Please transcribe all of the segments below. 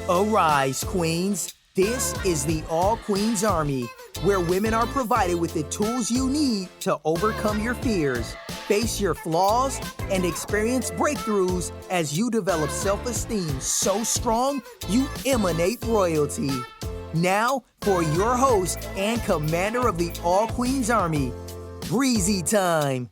Arise, queens. This is the All Queens Army, where women are provided with the tools you need to overcome your fears, face your flaws, and experience breakthroughs as you develop self-esteem so strong you emanate royalty. Now, for your host and commander of the All Queens Army, Breizy Time.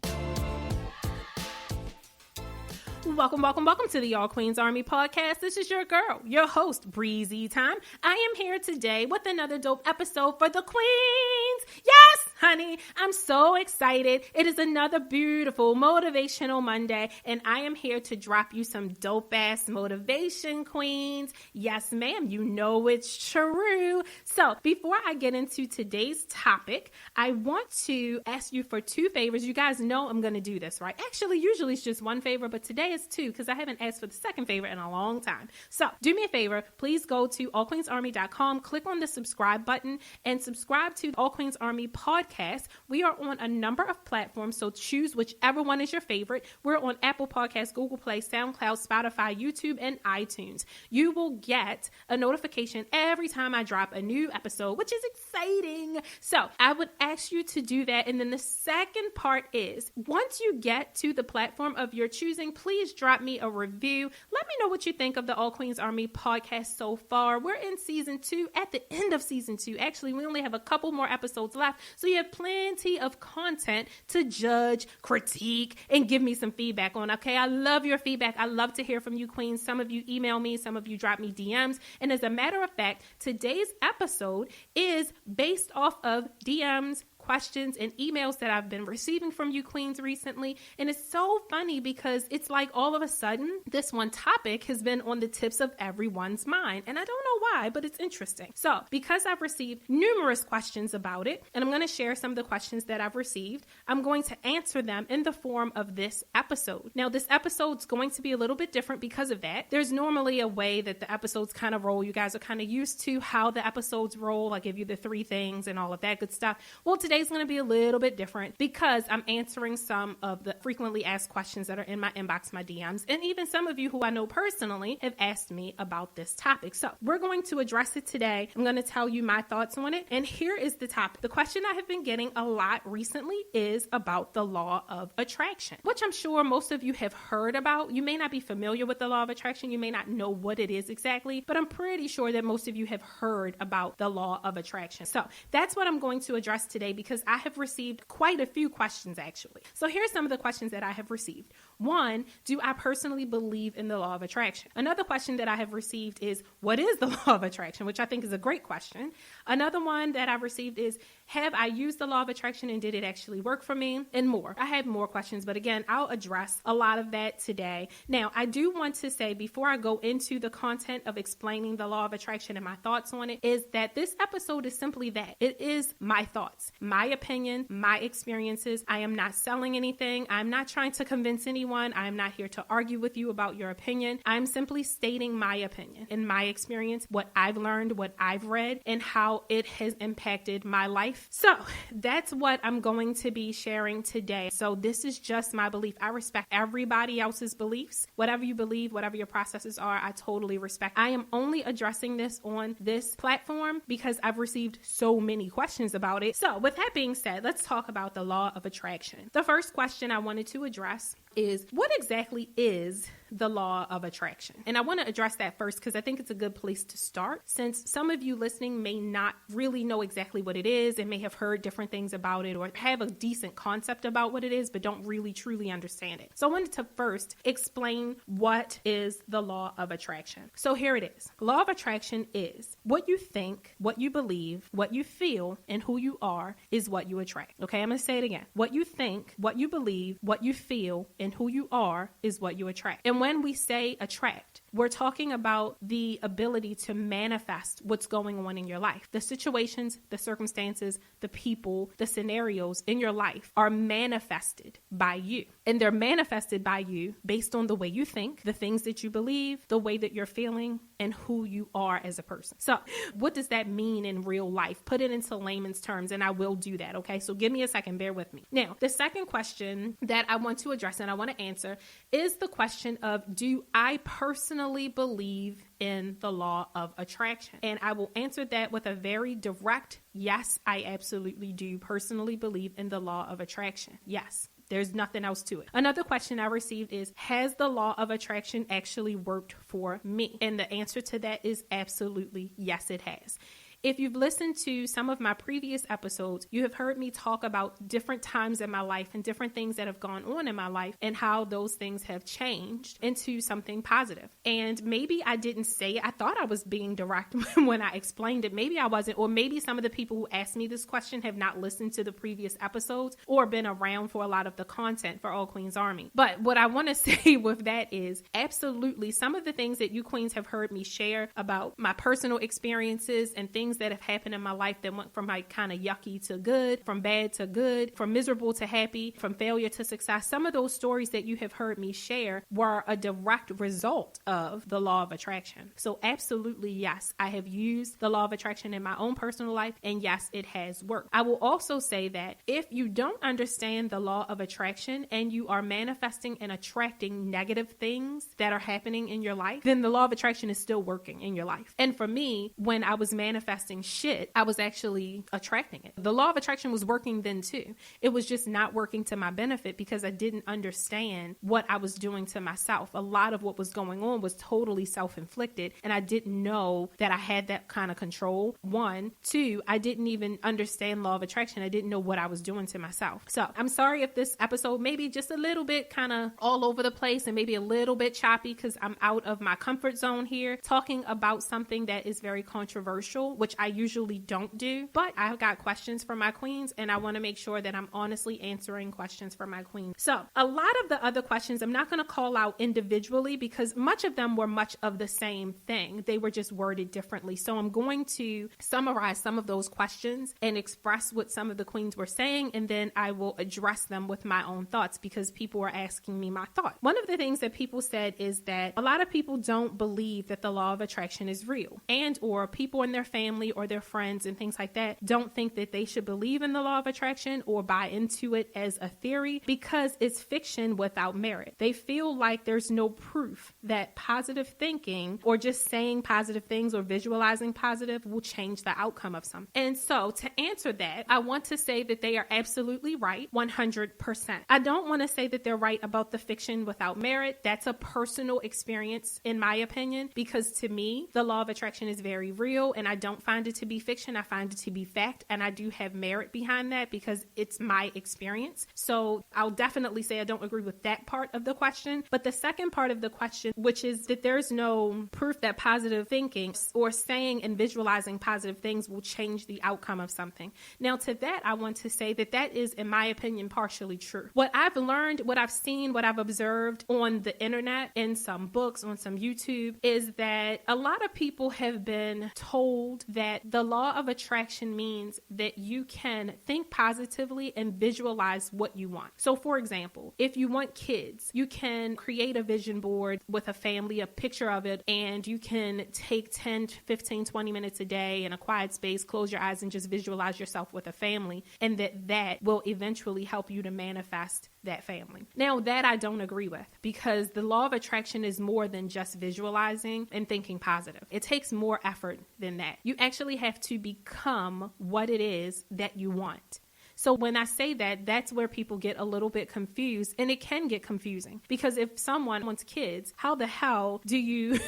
Welcome to the All Queens Army podcast. This is your girl, your host, Breizy Time. I am here today with another dope episode for the queens. Yes, honey, I'm so excited. It is another beautiful motivational Monday, and I am here to drop you some dope-ass motivation, queens. Yes, ma'am, you know it's true. So before I get into today's topic, I want to ask you for two favors. You guys know I'm going to do this, right? Actually, usually it's just one favor, but today is two because I haven't asked for the second favor in a long time. So do me a favor, please go to allqueensarmy.com, click on the subscribe button and subscribe to the All Queens Army podcast. We are on a number of platforms, so choose whichever one is your favorite. We're on Apple Podcasts, Google Play, SoundCloud, Spotify, YouTube, and iTunes. You will get a notification every time I drop a new episode, which is exciting. So I would ask you to do that. And then the second part is, once you get to the platform of your choosing, please drop me a review. Let me know what you think of the All Queens Army podcast so far. We're in season 2, at the end of season 2. Actually, we only have a couple more episodes left, so you have plenty of content to judge, critique, and give me some feedback on. Okay, I love your feedback. I love to hear from you, queens. Some of you email me, some of you drop me DMs. And as a matter of fact, today's episode is based off of DMs, questions, and emails that I've been receiving from you queens recently. And it's so funny because it's like all of a sudden this one topic has been on the tips of everyone's mind. And I don't know why, but it's interesting. So because I've received numerous questions about it, and I'm going to share some of the questions that I've received, I'm going to answer them in the form of this episode. Now, this episode's going to be a little bit different because of that. There's normally a way that the episodes kind of roll. You guys are kind of used to how the episodes roll. I give you the 3 things and all of that good stuff. Well, today's going to be a little bit different because I'm answering some of the frequently asked questions that are in my inbox, my DMs, and even some of you who I know personally have asked me about this topic. So we're going to address it today. I'm going to tell you my thoughts on it. And here is the topic. The question I have been getting a lot recently is about the law of attraction, which I'm sure most of you have heard about. You may not be familiar with the law of attraction. You may not know what it is exactly, but I'm pretty sure that most of you have heard about the law of attraction. So that's what I'm going to address today because I have received quite a few questions actually. So here's some of the questions that I have received. 1, do I personally believe in the law of attraction? Another question that I have received is, what is the law of attraction? Which I think is a great question. Another one that I've received is, have I used the law of attraction and did it actually work for me? And more. I have more questions, but again, I'll address a lot of that today. Now, I do want to say before I go into the content of explaining the law of attraction and my thoughts on it, is that this episode is simply that. It is my thoughts, my opinion, my experiences. I am not selling anything. I'm not trying to convince anyone. I'm not here to argue with you about your opinion. I'm simply stating my opinion and my experience, what I've learned, what I've read, and how it has impacted my life. So that's what I'm going to be sharing today. So this is just my belief. I respect everybody else's beliefs. Whatever you believe, whatever your processes are, I totally respect. I am only addressing this on this platform because I've received so many questions about it. So with that being said, let's talk about the law of attraction. The first question I wanted to address is, what exactly is the law of attraction? And I want to address that first because I think it's a good place to start, since some of you listening may not really know exactly what it is and may have heard different things about it or have a decent concept about what it is, but don't really truly understand it. So I wanted to first explain what is the law of attraction. So here it is. Law of attraction is what you think, what you believe, what you feel, and who you are is what you attract. Okay, I'm going to say it again. What you think, what you believe, what you feel, and who you are is what you attract. And when we say attract, we're talking about the ability to manifest what's going on in your life. The situations, the circumstances, the people, the scenarios in your life are manifested by you. and they're manifested by you based on the way you think, the things that you believe, the way that you're feeling, and who you are as a person. So what does that mean in real life? Put it into layman's terms, and I will do that, okay? So give me a second, bear with me. Now, the second question that I want to address and I want to answer is the question of, do I personally believe in the law of attraction? And I will answer that with a very direct yes, I absolutely do personally believe in the law of attraction. Yes. There's nothing else to it. Another question I received is, has the law of attraction actually worked for me? And the answer to that is absolutely yes, it has. If you've listened to some of my previous episodes, you have heard me talk about different times in my life and different things that have gone on in my life and how those things have changed into something positive. And maybe I didn't say it. I thought I was being direct when I explained it. Maybe I wasn't, or maybe some of the people who asked me this question have not listened to the previous episodes or been around for a lot of the content for All Queens Army. But what I want to say with that is absolutely some of the things that you queens have heard me share about my personal experiences and things that have happened in my life that went from like kind of yucky to good, from bad to good, from miserable to happy, from failure to success. Some of those stories that you have heard me share were a direct result of the law of attraction. So absolutely, yes, I have used the law of attraction in my own personal life, and yes, it has worked. I will also say that if you don't understand the law of attraction and you are manifesting and attracting negative things that are happening in your life, then the law of attraction is still working in your life. And for me, when I was manifesting shit, I was actually attracting it. The law of attraction was working then too. It was just not working to my benefit because I didn't understand what I was doing to myself. A lot of what was going on was totally self-inflicted, and I didn't know that I had that kind of control. 1, 2, I didn't even understand law of attraction. I didn't know what I was doing to myself. So I'm sorry if this episode maybe just a little bit kind of all over the place and maybe a little bit choppy because I'm out of my comfort zone here talking about something that is very controversial, which I usually don't do, but I've got questions for my queens and I want to make sure that I'm honestly answering questions for my queens. So a lot of the other questions I'm not going to call out individually because much of them were much of the same thing. They were just worded differently. So I'm going to summarize some of those questions and express what some of the queens were saying, and then I will address them with my own thoughts because people were asking me my thought. One of the things that people said is that a lot of people don't believe that the law of attraction is real, and or people in their family or their friends and things like that don't think that they should believe in the law of attraction or buy into it as a theory because it's fiction without merit. They feel like there's no proof that positive thinking or just saying positive things or visualizing positive will change the outcome of something. And so to answer that, I want to say that they are absolutely right, 100%. I don't want to say that they're right about the fiction without merit. That's a personal experience in my opinion, because to me, the law of attraction is very real and I don't find it to be fiction. I find it to be fact, and I do have merit behind that because it's my experience. So I'll definitely say I don't agree with that part of the question. But the second part of the question, which is that there's no proof that positive thinking or saying and visualizing positive things will change the outcome of something. Now to that, I want to say that that is, in my opinion, partially true. What I've learned, what I've seen, what I've observed on the internet, in some books, on some YouTube, is that a lot of people have been told that the law of attraction means that you can think positively and visualize what you want. So for example, if you want kids, you can create a vision board with a family, a picture of it, and you can take 10, 15, 20 minutes a day in a quiet space, close your eyes and just visualize yourself with a family, and that will eventually help you to manifest that family. Now that I don't agree with, because the law of attraction is more than just visualizing and thinking positive. It takes more effort than that. You actually have to become what it is that you want. So when I say that, that's where people get a little bit confused, and it can get confusing because if someone wants kids, how the hell do you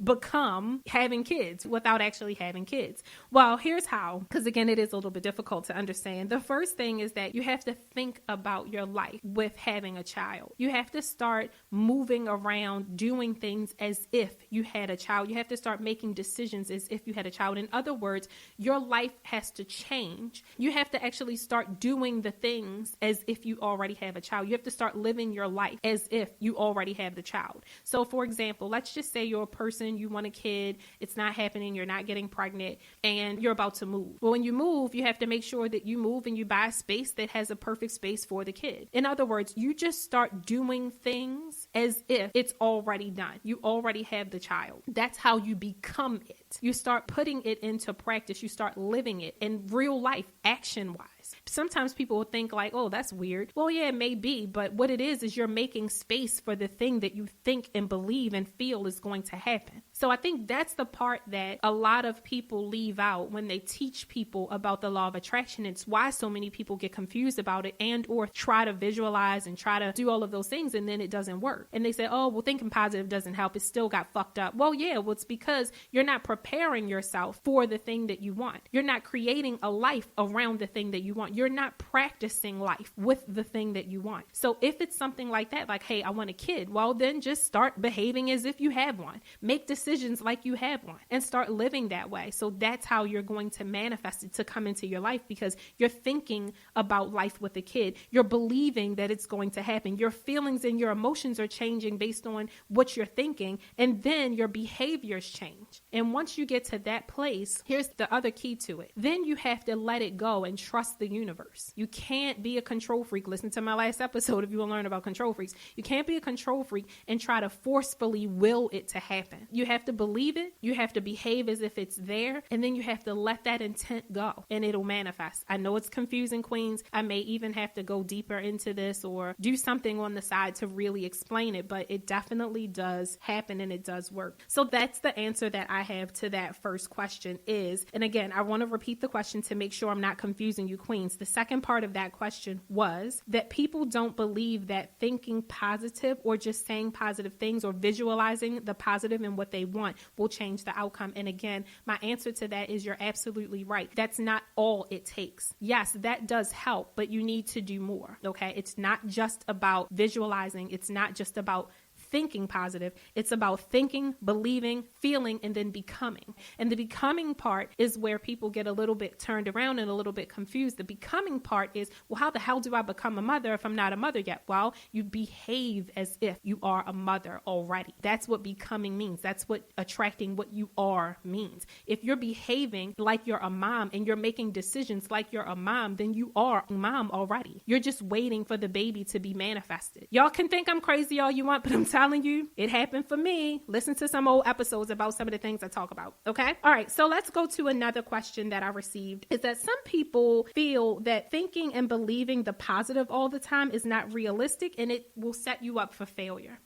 become having kids without actually having kids? Well, here's how, because again, it is a little bit difficult to understand. The first thing is that you have to think about your life with having a child. You have to start moving around, doing things as if you had a child. You have to start making decisions as if you had a child. In other words, your life has to change. You have have to actually start doing the things as if you already have a child. You have to start living your life as if you already have the child. So for example, let's just say you're a person, you want a kid, it's not happening, you're not getting pregnant, and you're about to move. Well, when you move, you have to make sure that you move and you buy a space that has a perfect space for the kid. In other words, you just start doing things as if it's already done. You already have the child. That's how you become it. You start putting it into practice. You start living it in real life, action-wise. Sometimes people will think like, oh, that's weird. Well, yeah, it may be, but what it is you're making space for the thing that you think and believe and feel is going to happen. So I think that's the part that a lot of people leave out when they teach people about the law of attraction. It's why so many people get confused about it and or try to visualize and try to do all of those things, and then it doesn't work. And they say, oh, well, thinking positive doesn't help. It still got fucked up. Well, yeah, well, it's because you're not preparing yourself for the thing that you want. You're not creating a life around the thing that you want. You're not practicing life with the thing that you want. So if it's something like that, like, hey, I want a kid, well, then just start behaving as if you have one. Make decisions like you have one and start living that way. So that's how you're going to manifest it to come into your life, because you're thinking about life with a kid. You're believing that it's going to happen. Your feelings and your emotions are changing based on what you're thinking, and then your behaviors change. And once you get to that place, here's the other key to it. Then you have to let it go and trust the universe. You can't be a control freak. Listen to my last episode if you want to learn about control freaks. You can't be a control freak and try to forcefully will it to happen. You have to believe it. You have to behave as if it's there. And then you have to let that intent go and it'll manifest. I know it's confusing, queens. I may even have to go deeper into this or do something on the side to really explain it, but it definitely does happen and it does work. So that's the answer that I have to that first question is, and again, I want to repeat the question to make sure I'm not confusing you, queens. The second part of that question was that people don't believe that thinking positive or just saying positive things or visualizing the positive and what they want will change the outcome. And again, my answer to that is you're absolutely right. That's not all it takes. Yes, that does help, but you need to do more. Okay. It's not just about visualizing. It's not just about thinking positive. It's about thinking, believing, feeling, and then becoming. And the becoming part is where people get a little bit turned around and a little bit confused. The becoming part is, well, how the hell do I become a mother if I'm not a mother yet? Well, you behave as if you are a mother already. That's what becoming means. That's what attracting what you are means. If you're behaving like you're a mom and you're making decisions like you're a mom, then you are a mom already. You're just waiting for the baby to be manifested. Y'all can think I'm crazy all you want, but I'm telling you, it happened for me. Listen to some old episodes about some of the things I talk about. Okay. All right. So let's go to another question that I received is that some people feel that thinking and believing the positive all the time is not realistic and it will set you up for failure.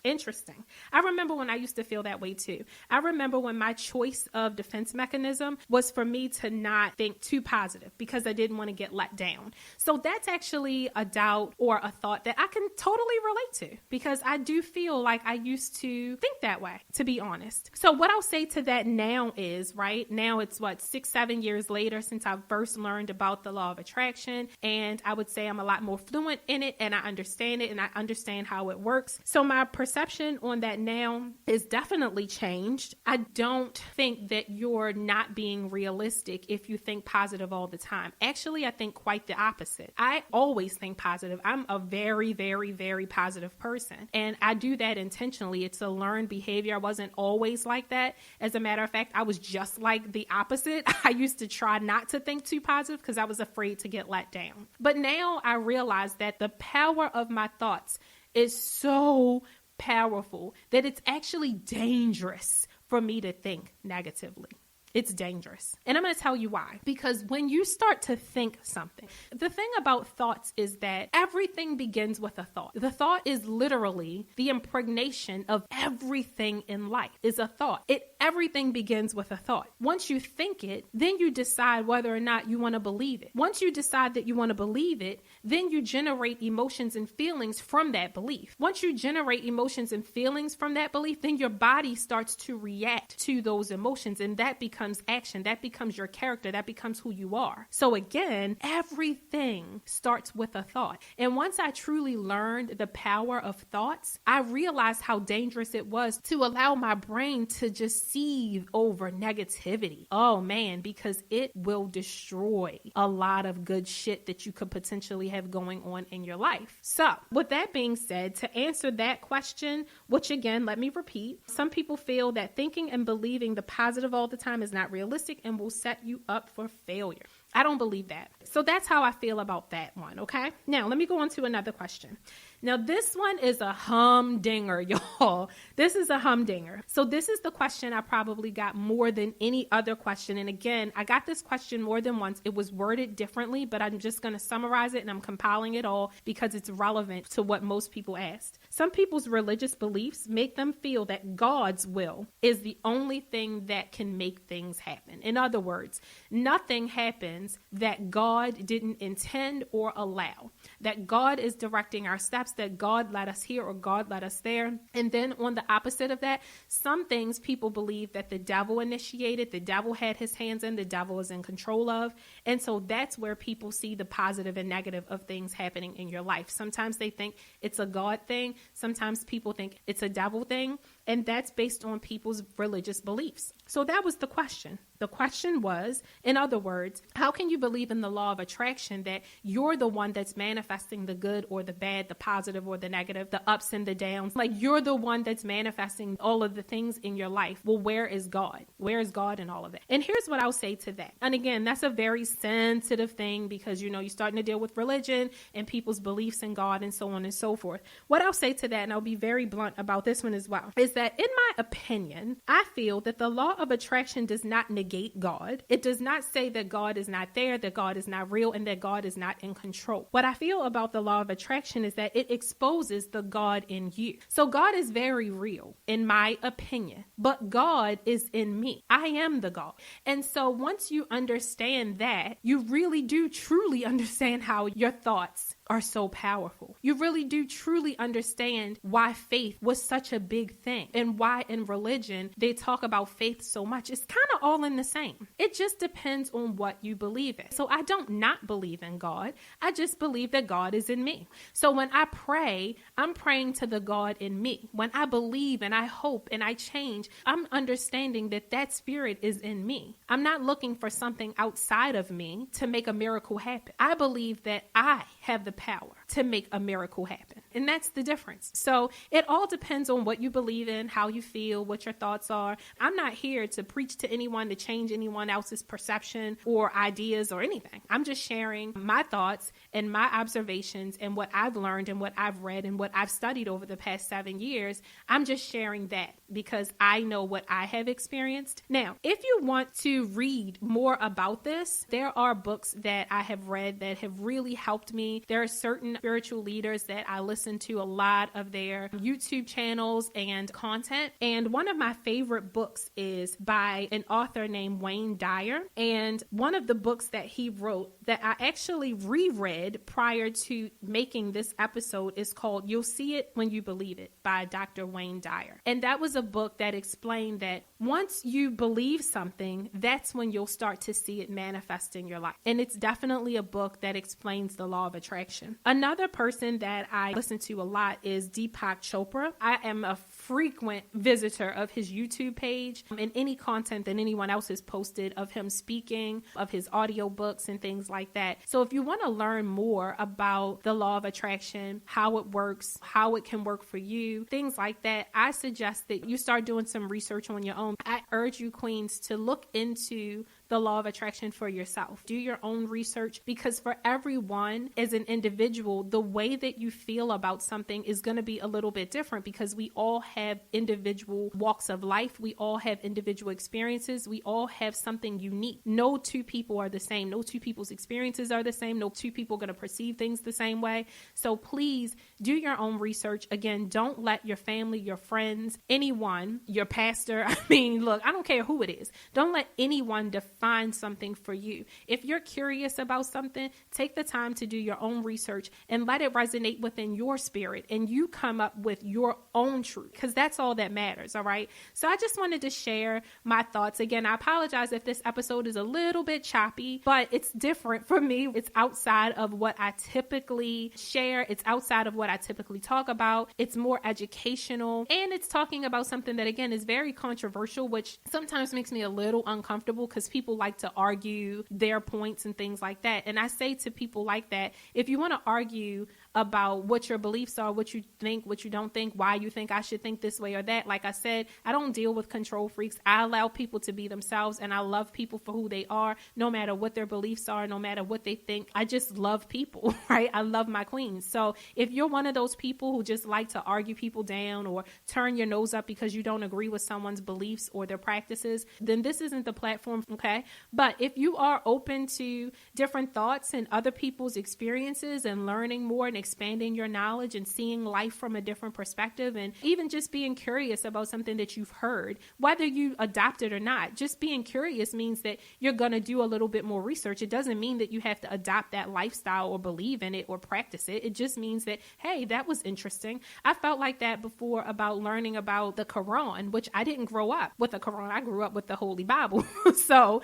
Interesting. I remember when I used to feel that way too. I remember when my choice of defense mechanism was for me to not think too positive because I didn't want to get let down. So that's actually a doubt or a thought that I can totally relate to because I do feel like I used to think that way, to be honest. So what I'll say to that now is, right now it's 6-7 years later since I first learned about the law of attraction. And I would say I'm a lot more fluent in it and I understand it and I understand how it works. So my perception on that now is definitely changed. I don't think that you're not being realistic if you think positive all the time. Actually, I think quite the opposite. I always think positive. I'm a very, very, very positive person. And I do that intentionally. It's a learned behavior. I wasn't always like that. As a matter of fact, I was just like the opposite. I used to try not to think too positive because I was afraid to get let down. But now I realize that the power of my thoughts is so powerful that it's actually dangerous for me to think negatively. It's dangerous. And I'm going to tell you why. Because when you start to think something, the thing about thoughts is that everything begins with a thought. The thought is literally the impregnation of everything in life is a thought. Everything begins with a thought. Once you think it, then you decide whether or not you want to believe it. Once you decide that you want to believe it, then you generate emotions and feelings from that belief. Once you generate emotions and feelings from that belief, then your body starts to react to those emotions, and that becomes becomes action. That becomes your character. That becomes who you are. So again, everything starts with a thought. And once I truly learned the power of thoughts, I realized how dangerous it was to allow my brain to just seethe over negativity. Oh man, because it will destroy a lot of good shit that you could potentially have going on in your life. So with that being said, to answer that question, which again, let me repeat, some people feel that thinking and believing the positive all the time is not realistic and will set you up for failure. I don't believe that. So that's how I feel about that one, okay? Now, let me go on to another question. Now, this one is a humdinger, y'all. This is a humdinger. So this is the question I probably got more than any other question. And again, I got this question more than once. It was worded differently, but I'm just going to summarize it and I'm compiling it all because it's relevant to what most people asked. Some people's religious beliefs make them feel that God's will is the only thing that can make things happen. In other words, nothing happens that God didn't intend or allow, that God is directing our steps, that God led us here or God led us there. And then on the opposite of that, some things people believe that the devil initiated, the devil had his hands in, the devil is in control of. And so that's where people see the positive and negative of things happening in your life. Sometimes they think it's a God thing. Sometimes people think it's a devil thing. And that's based on people's religious beliefs. So that was the question. The question was, in other words, how can you believe in the law of attraction that you're the one that's manifesting the good or the bad, the positive or the negative, the ups and the downs? Like you're the one that's manifesting all of the things in your life. Well, where is God? Where is God in all of it? And here's what I'll say to that. And again, that's a very sensitive thing because, you know, you're starting to deal with religion and people's beliefs in God and so on and so forth. What I'll say to that, and I'll be very blunt about this one as well, is that in my opinion, I feel that the law of attraction does not negate God. It does not say that God is not there, that God is not real, and that God is not in control. What I feel about the law of attraction is that it exposes the God in you. So God is very real, in my opinion, but God is in me. I am the God. And so once you understand that, you really do truly understand how your thoughts are so powerful. You really do truly understand why faith was such a big thing and why in religion they talk about faith so much. It's kind of all in the same. It just depends on what you believe in. So I don't not believe in God. I just believe that God is in me. So when I pray, I'm praying to the God in me. When I believe and I hope and I change, I'm understanding that that spirit is in me. I'm not looking for something outside of me to make a miracle happen. I believe that I have the power to make a miracle happen. And that's the difference. So it all depends on what you believe in, how you feel, what your thoughts are. I'm not here to preach to anyone, to change anyone else's perception or ideas or anything. I'm just sharing my thoughts and my observations and what I've learned and what I've read and what I've studied over the past 7 years. I'm just sharing that because I know what I have experienced. Now, if you want to read more about this, there are books that I have read that have really helped me. There are certain spiritual leaders that I listen to a lot of their YouTube channels and content. And one of my favorite books is by an author named Wayne Dyer. And one of the books that he wrote that I actually reread prior to making this episode is called You'll See It When You Believe It by Dr. Wayne Dyer. And that was a book that explained that once you believe something, that's when you'll start to see it manifest in your life. And it's definitely a book that explains the law of attraction. Another person that I listen to a lot is Deepak Chopra. I am a frequent visitor of his YouTube page and any content that anyone else has posted of him speaking, of his audiobooks and things like that. So if you want to learn more about the law of attraction, how it works, how it can work for you, things like that, I suggest that you start doing some research on your own. I urge you queens to look into the law of attraction for yourself. Do your own research because for everyone as an individual, the way that you feel about something is going to be a little bit different because we all have individual walks of life. We all have individual experiences. We all have something unique. No two people are the same. No two people's experiences are the same. No two people are going to perceive things the same way. So please do your own research. Again, don't let your family, your friends, anyone, your pastor, look, I don't care who it is. Don't let anyone define find something for you. If you're curious about something, take the time to do your own research and let it resonate within your spirit, and you come up with your own truth, because that's all that matters. All right. So I just wanted to share my thoughts. Again, I apologize if this episode is a little bit choppy, but it's different for me. It's outside of what I typically share. It's outside of what I typically talk about. It's more educational, and it's talking about something that, again, is very controversial, which sometimes makes me a little uncomfortable because people like to argue their points and things like that. And I say to people like that, if you want to argue about what your beliefs are, what you think, what you don't think, why you think I should think this way or that, like I said, I don't deal with control freaks. I allow people to be themselves, and I love people for who they are, no matter what their beliefs are, no matter what they think. I just love people, right? I love my queens. So if you're one of those people who just like to argue people down or turn your nose up because you don't agree with someone's beliefs or their practices, then this isn't the platform, okay? But if you are open to different thoughts and other people's experiences and learning more and expanding your knowledge and seeing life from a different perspective, and even just being curious about something that you've heard, whether you adopt it or not, just being curious means that you're going to do a little bit more research. It doesn't mean that you have to adopt that lifestyle or believe in it or practice it. It just means that, hey, that was interesting. I felt like that before about learning about the Quran, which I didn't grow up with the Quran. I grew up with the Holy Bible. So,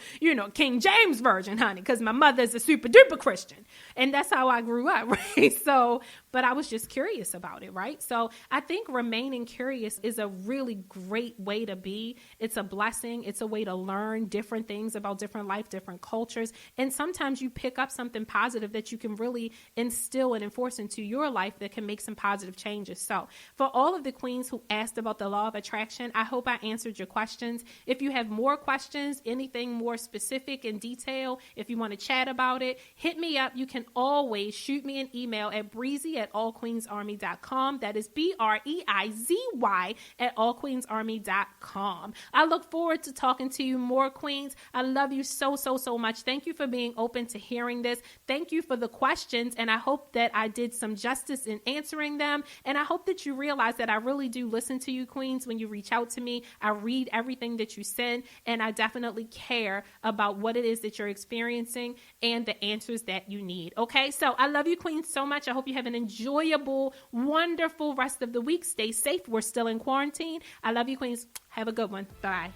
King James Version, honey, because my mother's a super duper Christian. And that's how I grew up, right? So, but I was just curious about it, right? So I think remaining curious is a really great way to be. It's a blessing. It's a way to learn different things about different life, different cultures. And sometimes you pick up something positive that you can really instill and enforce into your life that can make some positive changes. So for all of the queens who asked about the law of attraction, I hope I answered your questions. If you have more questions, anything more specific in detail, if you want to chat about it, hit me up. You can always shoot me an email at breezy@allqueensarmy.com. That is BREIZY at allqueensarmy.com. I look forward to talking to you more, queens. I love you so, so, so much. Thank you for being open to hearing this. Thank you for the questions, and I hope that I did some justice in answering them. And I hope that you realize that I really do listen to you, queens, when you reach out to me. I read everything that you send, and I definitely care about what it is that you're experiencing and the answers that you need. Okay, so I love you, queens, so much. I hope you have an enjoyable, wonderful rest of the week. Stay safe. We're still in quarantine. I love you, queens. Have a good one. Bye.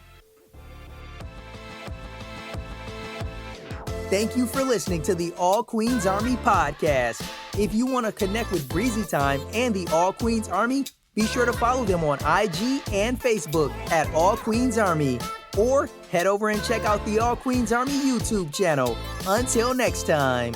Thank you for listening to the All Queens Army podcast. If you want to connect with Breizy Time and the All Queens Army, be sure to follow them on IG and Facebook at All Queens Army. Or head over and check out the All Queens Army YouTube channel. Until next time.